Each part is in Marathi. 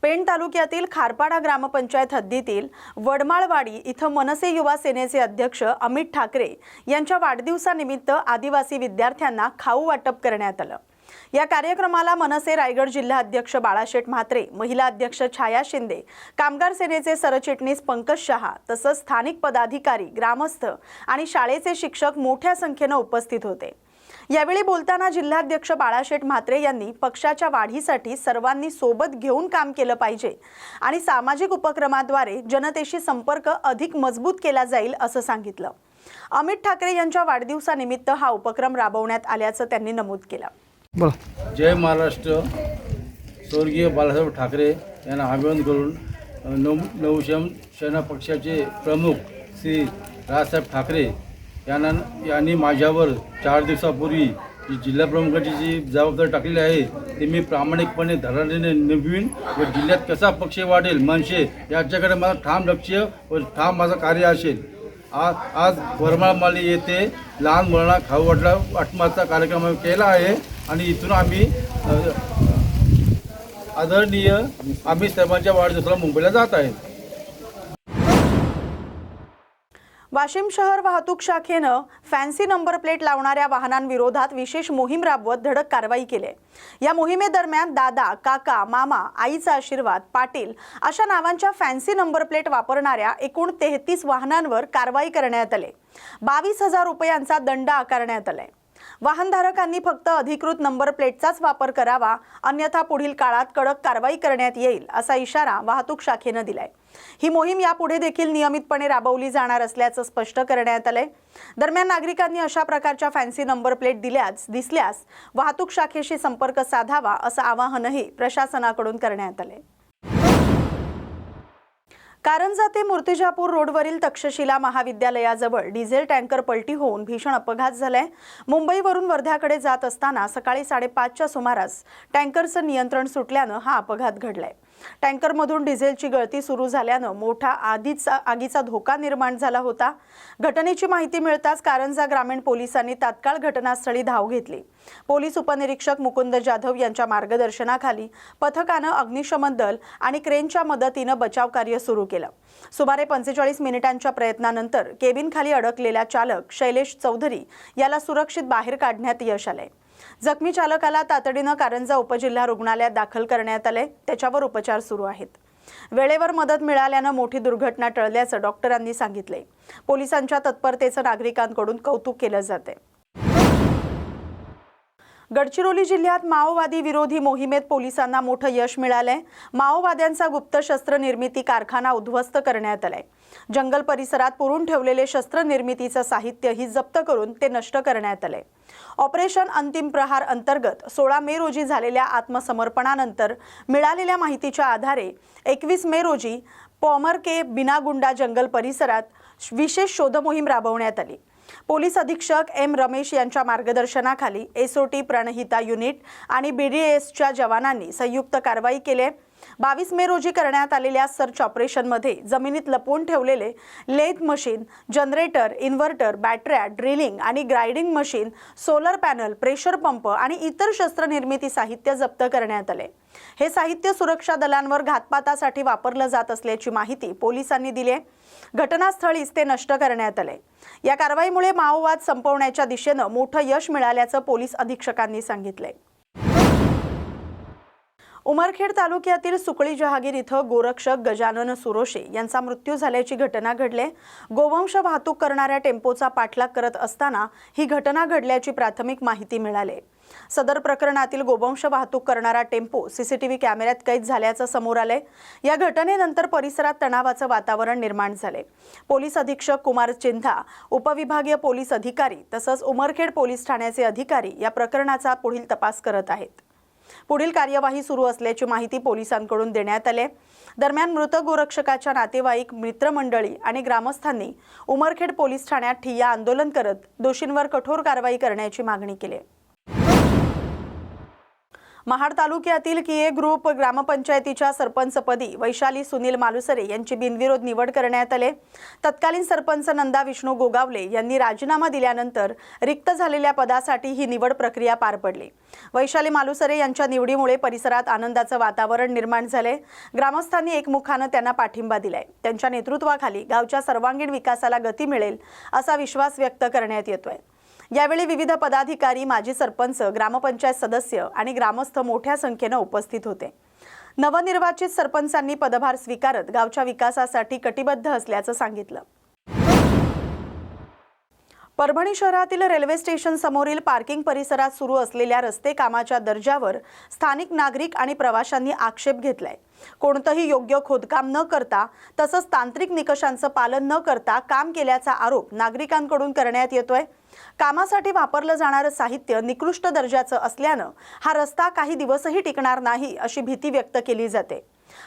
पेण तालुक्यातील खारपाडा ग्रामपंचायत हद्दीतील वडमाळवाडी इथं मनसे युवा सेनेचे अध्यक्ष अमित ठाकरे यांच्या वाढदिवसानिमित्त आदिवासी विद्यार्थ्यांना खाऊ वाटप करण्यात आलं। या कार्यक्रमाला मनसे रायगड जिल्हा अध्यक्ष बाळाशेठ म्हात्रे, महिला अध्यक्ष छाया शिंदे, कामगार सेनेचे सरचिटणीस पंकज शहा तसंच स्थानिक पदाधिकारी, ग्रामस्थ आणि शाळेचे शिक्षक मोठ्या संख्येने उपस्थित होते। यावेळी बोलताना जिल्हाध्यक्ष बाळाशेठ म्हात्रे यांनी पक्षाच्या वाढीसाठी सर्वांनी सोबत घेऊन काम केलं पाहिजे आणि सामाजिक उपक्रमाद्वारे जनतेशी संपर्क अधिक मजबूत केला जाईल असं सांगितलं। अमित ठाकरे यांच्या वाढदिवसानिमित्त हा उपक्रम राबवण्यात आल्याचं त्यांनी नमूद केलं। जय महाराष्ट्र। स्वर्गीय बाळासाहेब ठाकरे यांना अभिवादन करून नवशम सेना पक्षाचे प्रमुख श्री राजसाहेब ठाकरे यांनी माझ्यावर 4 दिवसापूर्वी जी जिल्हा प्रमुखाची जी जबाबदारी टाकलेली आहे ती मी प्रामाणिकपणे धडाधडीने निभवीन व जिल्ह्यात कसा पक्ष वाढेल मनसे याच्याकडे माझं ठाम लक्ष व ठाम माझं कार्य असेल। आज वरमाळमाली येथे लहान मुलांना खाऊ वाटपाचा कार्यक्रम केला आहे आणि इथून आम्ही आदरणीय आम्ही साहेबांच्या वाढदिवसाला मुंबईला जात आहे। वाशिम शहर वाहतूक शाखेनं फॅन्सी नंबर प्लेट लावणाऱ्या वाहनांविरोधात विशेष मोहीम राबवत धडक कारवाई केली। या मोहिमेदरम्यान दादा, काका, मामा, आईचा आशीर्वाद, पाटील अशा नावांच्या फॅन्सी नंबर प्लेट वापरणाऱ्या एकूण 33 वाहनांवर कारवाई करण्यात आली। 22,000 रुपयांचा दंड आकारण्यात आलाय। वाहनधारकांनी फक्त अधिकृत नंबर प्लेटचाच वापर करावा, अन्यथा पुढील काळात कडक कारवाई करण्यात येईल असा इशारा वाहतूक शाखेनं दिलाय। ही मोहीम यापुढे देखील नियमितपणे राबवली जाणार असल्याचं स्पष्ट करण्यात आलंय। दरम्यान नागरिकांनी अशा प्रकारच्या फॅन्सी नंबर प्लेट दिसल्यास वाहतूक शाखेशी संपर्क साधावा असं आवाहनही प्रशासनाकडून करण्यात आलंय। कारंजा ते मूर्तिजापूर रोडवरील तक्षशिला महाविद्यालयाजवळ डिझेल टँकर पलटी होऊन भीषण अपघात झालाय। मुंबईवरून वर्ध्याकडे जात असताना सकाळी 5:30च्या सुमारास टँकरचं नियंत्रण सुटल्यानं हा अपघात घडलाय। टँकरमधून डिझेलची गळती सुरू झाल्यानं मोठा आगीचा धोका निर्माण झाला होता। घटनेची माहिती मिळताच कारंजा ग्रामीण पोलिसांनी तात्काळ घटनास्थळी धाव घेतली। पोलीस उपनिरीक्षक मुकुंद जाधव यांच्या मार्गदर्शनाखाली पथकानं अग्निशमन दल आणि क्रेनच्या मदतीनं बचाव कार्य सुरू केलं। सुमारे 45 मिनिटांच्या प्रयत्नानंतर केबिन खाली अडकलेला चालक शैलेश चौधरी याला सुरक्षित बाहेर काढण्यात यश आलंय। जखमी चालकाला तातडीनं कारंजा उपजिल्हा रुग्णालयात दाखल करण्यात आले, त्याच्यावर उपचार सुरू आहेत। वेळेवर मदत मिळाल्यानं मोठी दुर्घटना टळल्याचं डॉक्टरांनी सांगितले। पोलिसांच्या तत्परतेचं नागरिकांकडून कौतुक केलं जाते। गडचिरोली जिल्ह्यात माओवादी विरोधी मोहिमेत पोलिसांना मोठं यश मिळालंय। माओवाद्यांचा गुप्त शस्त्र निर्मिती कारखाना उद्ध्वस्त करण्यात आलाय। जंगल परिसरात पुरून ठेवलेले शस्त्र निर्मितीचं साहित्यही जप्त करून ते नष्ट करण्यात आले। ऑपरेशन अंतिम प्रहार अंतर्गत 16 मे रोजी झालेल्या आत्मसमर्पणानंतर मिळालेल्या माहितीच्या आधारे 21 मे रोजी पॉमर के बिनागुंडा जंगल परिसरात विशेष शोधमोहीम राबवण्यात आली। पोलीस अधीक्षक एम रमेश यांच्या मार्गदर्शनाखाली एसओटी प्रणहिता युनिट आणि बीडीएसच्या जवानांनी संयुक्त कारवाई केली। 22 मे रोजी करण्यात आलेल्या सर्च ऑपरेशनमध्ये जमिनीत लपवून ठेवलेले लेथ मशीन, जनरेटर, इन्व्हर्टर, बॅटऱ्या, ड्रिलिंग आणि grinding machine, solar panel, pressure pump आणि इतर शस्त्र निर्मिती साहित्य जप्त करण्यात आले। हे साहित्य सुरक्षा दलांवर घातपातासाठी वापरलं जात असल्याची माहिती पोलिसांनी दिली आहे। घटनास्थळीच ते नष्ट करण्यात आले। या कारवाईमुळे माओवाद संपवण्याच्या दिशेनं मोठं यश मिळाल्याचं पोलीस अधीक्षकांनी सांगितले। उमरखेड तालुक्यातील सुकळी जहागीर इथं गोरक्षक गजानन सुरोशे यांचा मृत्यू झाल्याची घटना घडली। गोवंश वाहतूक करणाऱ्या टेम्पोचा पाठलाग करत असताना ही घटना घडल्याची प्राथमिक माहिती मिळाली। सदर प्रकरणातील गोवंश वाहतूक करणारा टेम्पो सीसीटीव्ही कॅमेऱ्यात कैद झाल्याचं समोर आले। या घटनेनंतर परिसरात तणावाचं वातावरण निर्माण झाले। पोलीस अधीक्षक कुमार चिंधा, उपविभागीय पोलीस अधिकारी तसंच उमरखेड पोलीस ठाण्याचे अधिकारी या प्रकरणाचा पुढील तपास करत आहेत। पुढील कार्यवाही सुरू असल्याची माहिती पोलिसांकडून देण्यात आली। दरम्यान मृत गोरक्षकाच्या नातेवाईक, मित्रमंडळी आणि ग्रामस्थांनी उमरखेड पोलीस ठाण्यात ठिय्या आंदोलन करत दोषींवर कठोर कारवाई करण्याची मागणी केली। महाड तालुक्यातील किए ग्रुप ग्रामपंचायतीच्या सरपंचपदी वैशाली सुनील मालुसरे यांची बिनविरोध निवड करण्यात आली। तत्कालीन सरपंच नंदा विष्णू गोगावले यांनी राजीनामा दिल्यानंतर रिक्त झालेल्या पदासाठी ही निवड प्रक्रिया पार पडली। वैशाली मालुसरे यांच्या निवडीमुळे परिसरात आनंदाचं वातावरण निर्माण झाले। ग्रामस्थांनी एकमुखाने त्यांना पाठिंबा दिलाय। त्यांच्या नेतृत्वाखाली गावच्या सर्वांगीण विकासाला गती मिळेल असा विश्वास व्यक्त करण्यात येतोय। यावेळी विविध पदाधिकारी, माजी सरपंच, ग्रामपंचायत सदस्य आणि ग्रामस्थ मोठ्या संख्येने उपस्थित होते। नवनिर्वाचित सरपंचांनी पदभार स्वीकारत गावच्या विकासासाठी कटिबद्ध असल्याचं सांगितलं। परभणी शहरातील रेल्वे स्टेशन समोरील पार्किंग परिसरात सुरू असलेल्या रस्ते कामाच्या दर्जावर स्थानिक नागरिक आणि प्रवाशांनी आक्षेप घेतलाय। कोणतेही योग्य खोदकाम न करता तसंच तांत्रिक निकषांचं पालन न करता काम केल्याचा आरोप नागरिकांकडून करण्यात येतोय। कामासाठी वापरलं जाणारं साहित्य निकृष्ट दर्जाचं असल्यानं हा रस्ता काही दिवसही टिकणार नाही अशी भीती व्यक्त केली जाते।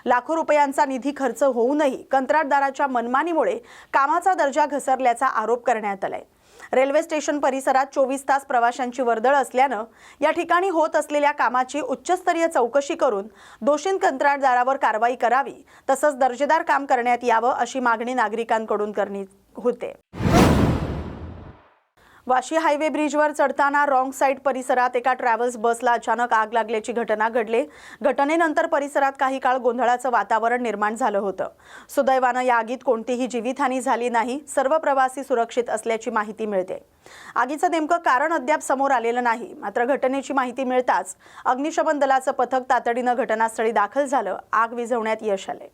लाखो रुपयांचा निधी खर्च होऊनही कंत्राटदाराच्या मनमानीमुळे कामाचा दर्जा घसरल्याचा आरोप करण्यात आलाय। रेल्वे स्टेशन परिसरात 24 तास प्रवाशांची वर्दळ असल्यानं या ठिकाणी होत असलेल्या कामाची उच्चस्तरीय चौकशी करून दोषी कंत्राटदारावर कारवाई करावी तसंच दर्जेदार काम करण्यात यावं अशी मागणी नागरिकांकडून करण्यात होते। वाशी हायवे ब्रिजवर चढताना रॉंग साइड परिसरात एका ट्रॅव्हल्स बसला अचानक आग लागल्याची घटना घडली। घटनेनंतर परिसरात काही काळ गोंधळाचं वातावरण निर्माण झालं होतं। सुदैवानं या आगीत कोणतीही जीवितहानी झाली नाही। सर्व प्रवासी सुरक्षित असल्याची माहिती मिळते। आगीचं नेमकं कारण अद्याप समोर आलेलं नाही। मात्र घटनेची माहिती मिळताच अग्निशमन दलाचं पथक तातडीनं घटनास्थळी दाखल झालं। आग विझवण्यात यश आले।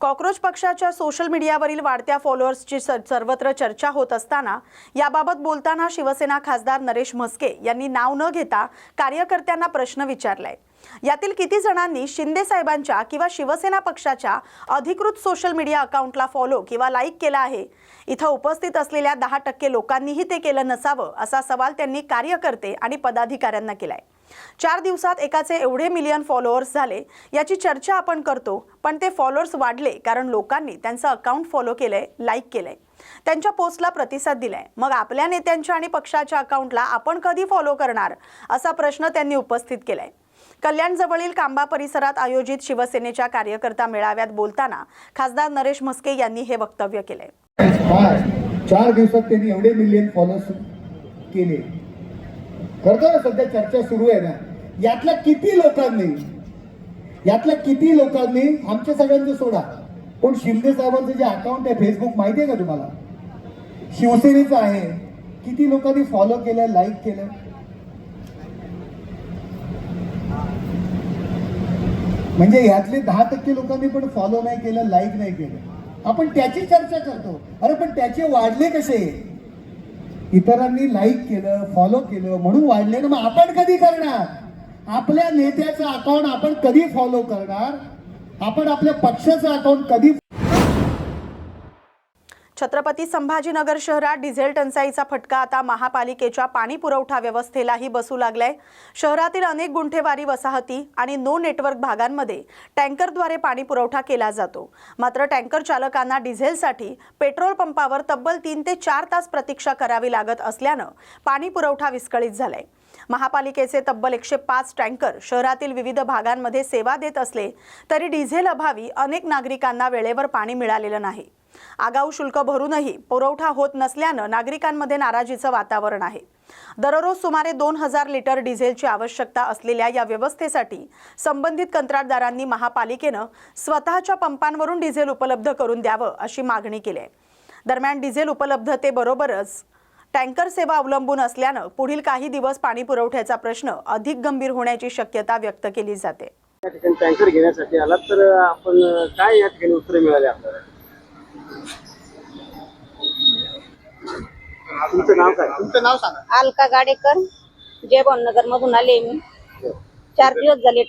कॉकरोच पक्षाच्या सोशल मीडियावरील वाढत्या फॉलोअर्सची सर्वत्र चर्चा होत असताना याबाबत बोलताना शिवसेना खासदार नरेश म्हस्के यांनी नाव न घेता कार्यकर्त्यांना प्रश्न विचारलाय। यातील किती जणांनी शिंदे साहेबांच्या किंवा शिवसेना पक्षाच्या अधिकृत सोशल मीडिया अकाउंटला फॉलो किंवा लाईक केला आहे? इथं उपस्थित असलेल्या 10% लोकांनीही ते केलं नसावं असा सवाल त्यांनी कार्यकर्ते आणि पदाधिकाऱ्यांना केलाय। 4 दिवसात एकाचे एवढे मिलियन फॉलोअर्स झाले याची चर्चा आपण करतो, पण ते फॉलोअर्स वाढले कारण लोकांनी त्यांचं अकाउंट फॉलो केलंय, लाईक केलंय, त्यांच्या पोस्टला प्रतिसाद दिलाय। मग आपल्या नेत्यांच्या आणि पक्षाच्या अकाउंटला आपण कधी फॉलो करणार असा प्रश्न त्यांनी उपस्थित केलाय। कल्याण जवळील कांबा परिसरात आयोजित शिवसेनेच्या कार्यकर्ता मेळाव्यात बोलताना खासदार नरेश म्हस्के यांनी हे वक्तव्य केले। 4 दिवसात त्यांनी एवढे मिलियन फॉलोअर्स केले, खरं तर सध्या चर्चा सुरू आहे ना, यातल्या किती लोकांनी आमच्या सगळ्यांचं सोडा, पण शिंदे साहेबांचं जे अकाउंट आहे फेसबुक माहिती आहे का तुम्हाला? शिवसेनेचं आहे। किती लोकांनी फॉलो केलं, लाईक केलं? म्हणजे यातले 10% लोकांनी पण फॉलो नाही केलं, लाईक नाही केलं। आपण त्याची चर्चा करतो। अरे पण त्याचे वाढले कसे? इतरांनी लाईक केलं, फॉलो केलं म्हणून वाढले ना। मग आपण कधी करणार? आपल्या नेत्याचं अकाउंट आपण कधी फॉलो करणार? आपण आपल्या पक्षाचं अकाउंट कधी? छत्रपती संभाजीनगर शहरात डिझेल टंचाईचा फटका आता महापालिकेच्या पाणी पुरवठा व्यवस्थेलाही बसू लागलाय। शहरातील अनेक गुंठेवारी वसाहती आणि नो नेटवर्क भागांमध्ये टँकरद्वारे पाणी पुरवठा केला जातो। मात्र टँकर चालकांना डिझेलसाठी पेट्रोल पंपावर तब्बल 3 ते 4 तास प्रतीक्षा करावी लागत असल्यानं पाणी पुरवठा विस्कळीत झालाय। महापालिकेचे तब्बल 105 टँकर शहरातील विविध भागांमध्ये सेवा देत असले तरी डिझेल अभावी अनेक नागरिकांना वेळेवर पाणी मिळालेलं नाही। आगाऊ शुल्क भरूनही पुरवठा होत नसल्यानं नागरिकांमध्ये नाराजीचं वातावरण आहे। दररोज सुमारे 2000 लिटर डिझेलची आवश्यकता असलेल्या या व्यवस्थेसाठी संबंधित कंत्राटदारांनी महापालिकेनं स्वतःच्या पंपांवरून डिझेल उपलब्ध करून द्यावं अशी मागणी केली आहे। दरम्यान डिझेल उपलब्धतेबरोबरच टँकर सेवा अवलंबून असल्यानं पुढील काही दिवस पाणी पुरवठ्याचा प्रश्न अधिक गंभीर होण्याची शक्यता व्यक्त केली जाते। या ठिकाणी टँकर घेण्यासाठी आलात तर आपण काय या ठिकाणी उत्तर मिळाले आपल्याला? तुमचं नाव काय? तुमचं नाव सांगा। अलका गाडेकर, जयभवन नगर मधून आले मी। 4 दिवस झाले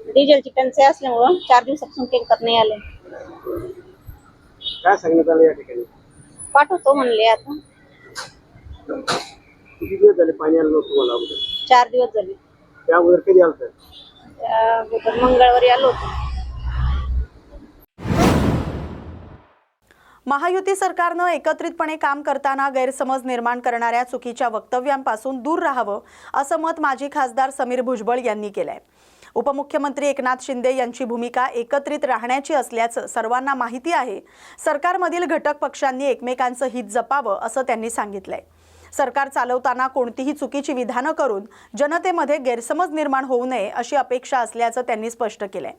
डिझेलची टंचाई असल्यामुळं 4 दिवसापासून टँकर नाही आले। काय सांगण्यात आलं या ठिकाणी? पाठवतो म्हणले आता। किती दिवस झाले पाणी आलं नव्हतं तुम्हाला अगोदर? 4 दिवस झाले। त्या अगोदर कधी आलं? मंगळवारी आलो होतो। महायुती सरकारनं एकत्रितपणे काम करताना गैरसमज निर्माण करणाऱ्या चुकीच्या वक्तव्यांपासून दूर राहावं असं मत माजी खासदार समीर भुजबळ यांनी केलंय। उपमुख्यमंत्री एकनाथ शिंदे यांची भूमिका एकत्रित राहण्याची असल्याचं सर्वांना माहिती आहे। सरकारमधील घटक पक्षांनी एकमेकांचं हित जपावं असं त्यांनी सांगितलंय। सरकार चालवताना कोणतीही चुकीची विधानं करून जनतेमध्ये गैरसमज निर्माण होऊ नये अशी अपेक्षा असल्याचं त्यांनी स्पष्ट केलंय।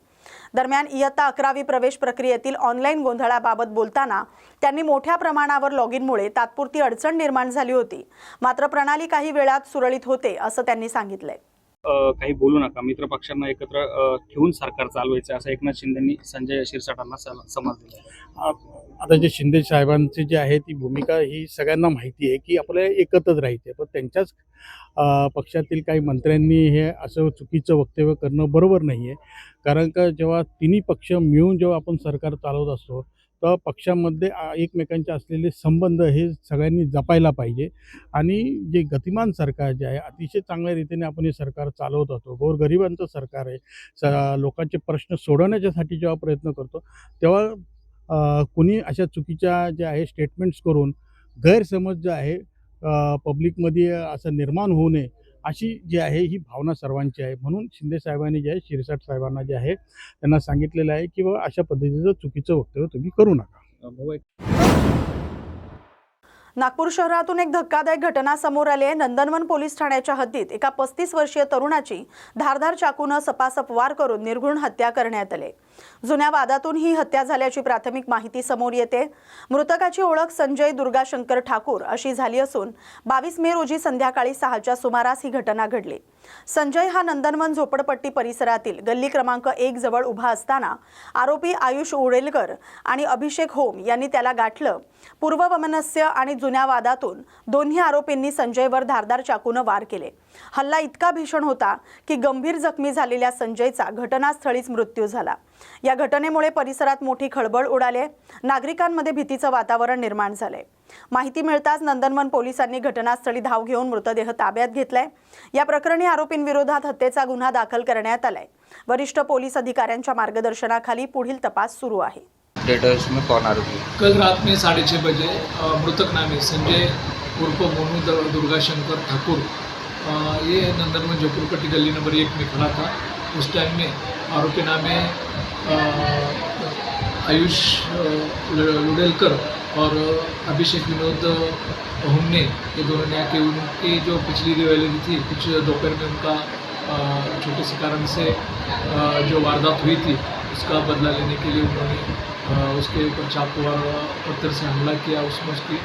दरम्यान इयत्ता 11वी प्रवेश प्रक्रियेतील ऑनलाईन गोंधळाबाबत बोलताना त्यांनी मोठ्या प्रमाणावर लॉगिनमुळे तात्पुरती अडचण निर्माण झाली होती, मात्र प्रणाली काही वेळात सुरळीत होते असं त्यांनी सांगितलंय। काही बोलू नका, मित्र पक्षांना एकत्र ठेवून सरकार चालवायचं असं एकनाथ शिंदेंनी संजय शिरसाटांना समज दिला। आता जे शिंदे साहेबांची जी आहे ती भूमिका ही सगळ्यांना माहिती आहे की आपल्याला एकत्रच राहायचं आहे, पण त्यांच्याच पक्षातील काही मंत्र्यांनी हे असं चुकीचं वक्तव्य करणं बरोबर नाही आहे। कारण का जेव्हा तिन्ही पक्ष मिळून जेव्हा आपण सरकार चालवत असतो तर पक्षामध्ये एकमेकांचे असलेले संबंध हे सगळ्यांनी जपायला पाहिजे। आणि जे गतिमान सरकार जे आहे अतिशय चांगल्या रीतीने आपण हे सरकार चालवत असतो, गोरगरिबांचं सरकार आहे, लोकांचे प्रश्न सोडवण्यासाठी जेव्हा प्रयत्न करतो तेव्हा कुणी अशा चुकीच्या जे आहे स्टेटमेंट्स करून गैरसमज जे आहे पब्लिकमध्ये असं निर्माण होऊ नये अशी जी आहे ही भावना सर्वांची आहे। म्हणून शिंदे साहेबांनी जे आहे शिरसाट साहेबांना जे आहे त्यांना सांगितलेलं आहे की बाबा अशा पद्धतीचं चुकीचं वक्तव्य तुम्ही करू नका। नागपूर शहरातून एक धक्कादायक घटना समोर आली आहे। नंदनवन पोलीस ठाण्याच्या हद्दीत एका 35 वर्षीय तरुणाची धारदार चाकूने सपासप वार करून निर्घृण हत्या करण्यात आली। जुन्या वादातून ही हत्या झाल्याची प्राथमिक माहिती समोर येते। मृतकाची ओळख संजय दुर्गाशंकर ठाकूर अशी झाली असून 22 मे रोजी संध्याकाळी 6च्या सुमारास ही घटना घडली। संजय हा नंदनवन झोपडपट्टी परिसरातील गल्ली क्रमांक 1 जवळ उभा असताना आरोपी आयुष उडेलकर आणि अभिषेक होम यांनी त्याला गाठलं। पूर्ववमनस्य आणि जुन्या वादातून दोन्ही आरोपींनी संजयवर धारदार चाकूने वार केले। हल्ला इतका भीषण होता की गंभीर जखमी झालेल्या संजयचा घटनास्थळीच मृत्यू झाला। या घटनेमुळे परिसरात मोठी खळबळ उडाली। नागरिकांमध्ये भीतीचे वातावरण निर्माण झाले। माहिती मिळताच नंदनवन पोलिसांनी घटनास्थळी धाव घेऊन मृतदेह ताब्यात घेतलाय। या प्रकरणी आरोपींविरोधात हत्येचा गुन्हा दाखल करण्यात आलाय। वरिष्ठ पोलीस अधिकाऱ्यांच्या मार्गदर्शनाखाली पुढील तपास सुरू आहे। डिटेल्स में कौन आरोपी? कल रात में 6:30 बजे मृतक नामी संजय उर्फ मोनू दुर्गाशंकर ठाकुर ये नंदनवन झोपड़पट्टी गली नंबर 1 में खड़ा था। उस टाइम में आरोपी नाम है आयुष लुडेलकर और अभिषेक विनोद हमने, ये दोनों ने आके उनकी जो पिछली रिवेलरी थी कुछ दोपहर में उनका छोटे से कारण से जो वारदात हुई थी उसका बदला लेने के लिए उन्होंने उसके ऊपर चाकू और पत्थर से हमला किया। उसमें उसकी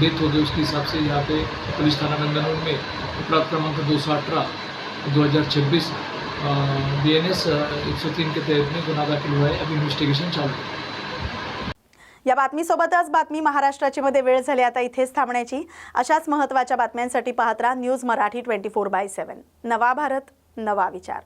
डेथ हो गई। उसके हिसाब से यहाँ पे पुलिस थाना नंदनवन में अपराध क्रमांक 218/2026 BNS 103 के तहत में गुन्हा दाखल हुआ है। अभी इन्व्हेस्टिगेशन चालू आहे। या बातमीसोबतच बातमी महाराष्ट्राची मध्ये वेळ झाली आता इथेच थांबण्याची। अशाच महत्त्वाच्या बातम्यांसाठी पाहत राहा न्यूज मराठी 24/7। नवा भारत नवा विचार।